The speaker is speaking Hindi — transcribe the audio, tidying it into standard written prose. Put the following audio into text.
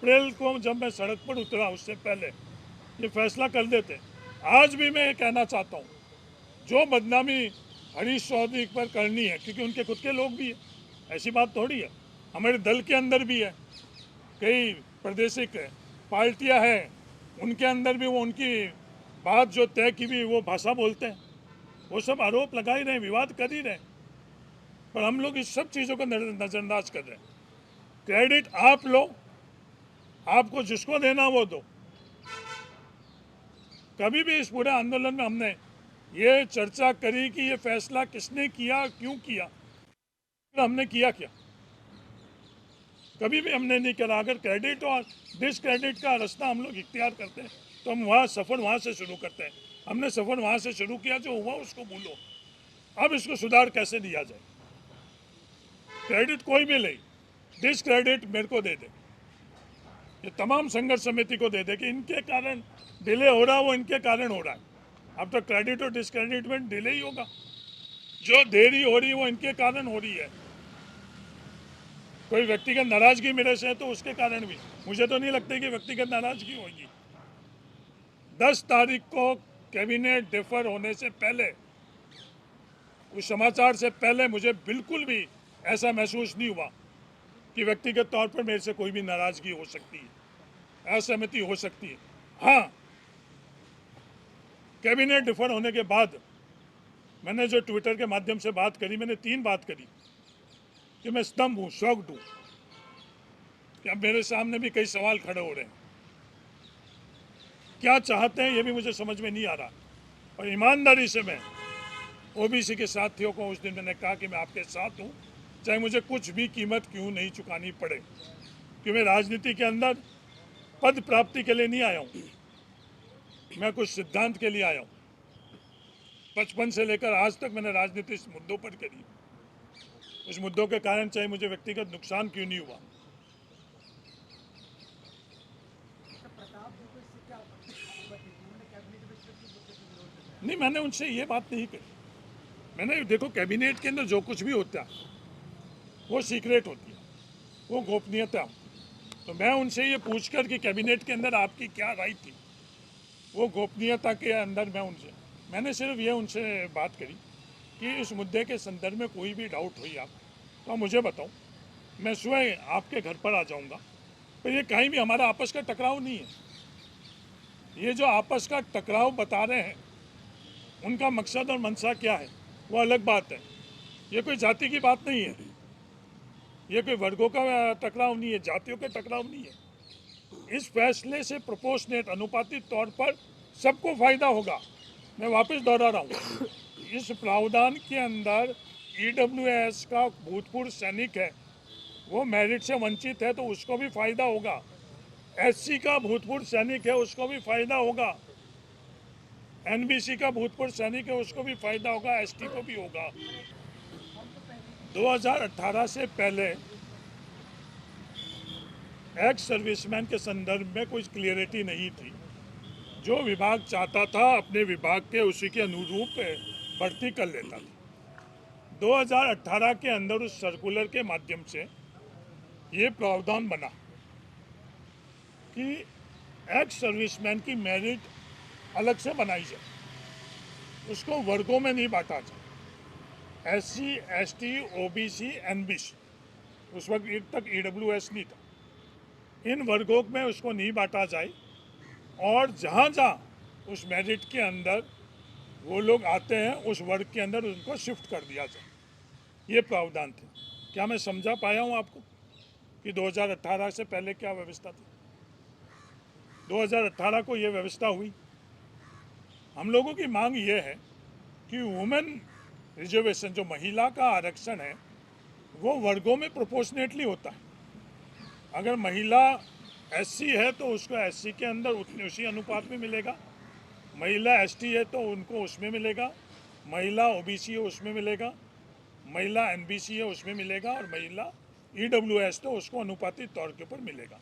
अप्रैल को जब मैं सड़क पर उतरा उससे पहले ये फैसला कर देते। आज भी मैं ये कहना चाहता हूँ, जो बदनामी हरीश चौधरी पर करनी है, क्योंकि उनके खुद के लोग भी हैं, ऐसी बात थोड़ी है, हमारे दल के अंदर भी है, कई प्रादेशिक पार्टियां हैं, उनके अंदर भी वो उनकी बात जो तय की हुई वो भाषा बोलते हैं, वो सब आरोप लगा ही रहे, विवाद कर ही रहे, पर हम लोग इस सब चीज़ों को नज़रअंदाज कर रहे हैं। क्रेडिट आप लो, आपको जिसको देना वो दो। कभी भी इस पूरे आंदोलन में हमने ये चर्चा करी कि ये फैसला किसने किया, क्यों किया, हमने किया क्या? कभी भी हमने नहीं करा। अगर क्रेडिट और डिसक्रेडिट का रास्ता हम लोग इख्तियार करते हैं तो हम वहाँ सफ़र वहाँ से शुरू करते हैं। हमने सफ़र वहाँ से शुरू किया, जो हुआ उसको भूलो, अब इसको सुधार कैसे दिया जाए। क्रेडिट कोई भी ले, डिसक्रेडिट मेरे को दे दे, ये तमाम संघर्ष समिति को दे दे कि इनके कारण डिले हो रहा है, वो इनके कारण हो रहा है। अब तो क्रेडिट और डिसक्रेडिट में डिले ही होगा, जो देरी हो रही है वो इनके कारण हो रही है। कोई व्यक्तिगत नाराजगी मेरे से है तो उसके कारण भी, मुझे तो नहीं लगता कि व्यक्तिगत नाराजगी होगी। 10 तारीख को कैबिनेट डिफर होने से पहले, उस समाचार से पहले मुझे बिल्कुल भी ऐसा महसूस नहीं हुआ कि व्यक्तिगत तौर पर मेरे से कोई भी नाराजगी हो सकती है, असहमति हो सकती है। हाँ, कैबिनेट डिफर होने के बाद मैंने जो ट्विटर के माध्यम से बात करी, मैंने 3 बात करी कि मैं स्तंभ हूँ, शॉक्ड हूँ कि अब मेरे सामने भी कई सवाल खड़े हो रहे हैं। क्या चाहते हैं ये भी मुझे समझ में नहीं आ रहा। और ईमानदारी से मैं ओबीसी के साथियों को उस दिन मैंने कहा कि मैं आपके साथ हूँ, चाहे मुझे कुछ भी कीमत क्यों नहीं चुकानी पड़े, कि मैं राजनीति के अंदर पद प्राप्ति के लिए नहीं आया हूँ, मैं कुछ सिद्धांत के लिए आया हूँ। 55 से लेकर आज तक मैंने राजनीति इस मुद्दों पर करी, उस मुद्दों के कारण चाहे मुझे व्यक्तिगत नुकसान क्यों नहीं हुआ। नहीं, मैंने उनसे ये बात नहीं कही। मैंने देखो, कैबिनेट के अंदर जो कुछ भी होता है वो सीक्रेट होती है, वो गोपनीयता। तो मैं उनसे ये पूछकर कि कैबिनेट के अंदर आपकी क्या राय थी, वो गोपनीयता के अंदर मैंने सिर्फ ये उनसे बात करी कि इस मुद्दे के संदर्भ में कोई भी डाउट हुई आप तो मुझे बताओ, मैं स्वयं आपके घर पर आ जाऊंगा। पर ये कहीं भी हमारा आपस का टकराव नहीं है। ये जो आपस का टकराव बता रहे हैं, उनका मकसद और मंशा क्या है वो अलग बात है। ये कोई जाति की बात नहीं है, ये कोई वर्गों का टकराव नहीं है, जातियों का टकराव नहीं है। इस फैसले से प्रोपोर्शनेट, अनुपातिक तौर पर सबको फायदा होगा। मैं वापस दोहरा रहा हूँ, इस प्रावधान के अंदर ईडब्ल्यूएस का भूतपूर्व सैनिक है, वो मेरिट से वंचित है तो उसको भी फायदा होगा। एससी का भूतपूर्व सैनिक है, उसको भी फायदा होगा। एनबीसी का भूतपूर्व सैनिक है, उसको भी फायदा होगा, एसटी को भी होगा। 2018 से पहले एक्स सर्विसमैन के संदर्भ में कोई क्लियरिटी नहीं थी। जो विभाग चाहता था अपने विभाग के उसी के अनुरूप भर्ती कर लेता था। 2018 के अंदर उस सर्कुलर के माध्यम से ये प्रावधान बना कि एक्स सर्विसमैन की मेरिट अलग से बनाई जाए, उसको वर्गों में नहीं बांटा जाए। एससी, एसटी, ओबीसी, एनबीसी, उस वक्त तक ईडब्ल्यूएस नहीं था, इन वर्गों में उसको नहीं बांटा जाए और जहाँ जहाँ उस मेरिट के अंदर वो लोग आते हैं उस वर्ग के अंदर उनको शिफ्ट कर दिया जाए। ये प्रावधान थे। क्या मैं समझा पाया हूँ आपको कि 2018 से पहले क्या व्यवस्था थी? 2018 को ये व्यवस्था हुई। हम लोगों की मांग ये है कि वुमेन रिजर्वेशन, जो महिला का आरक्षण है, वो वर्गों में प्रोपोर्शनेटली होता है। अगर महिला एससी है तो उसको एससी के अंदर उसी अनुपात में मिलेगा, महिला एसटी है तो उनको उसमें मिलेगा, महिला ओबीसी है उसमें मिलेगा, महिला एनबीसी है उसमें मिलेगा, और महिला ईडब्ल्यूएस तो उसको अनुपातिक तौर के ऊपर मिलेगा।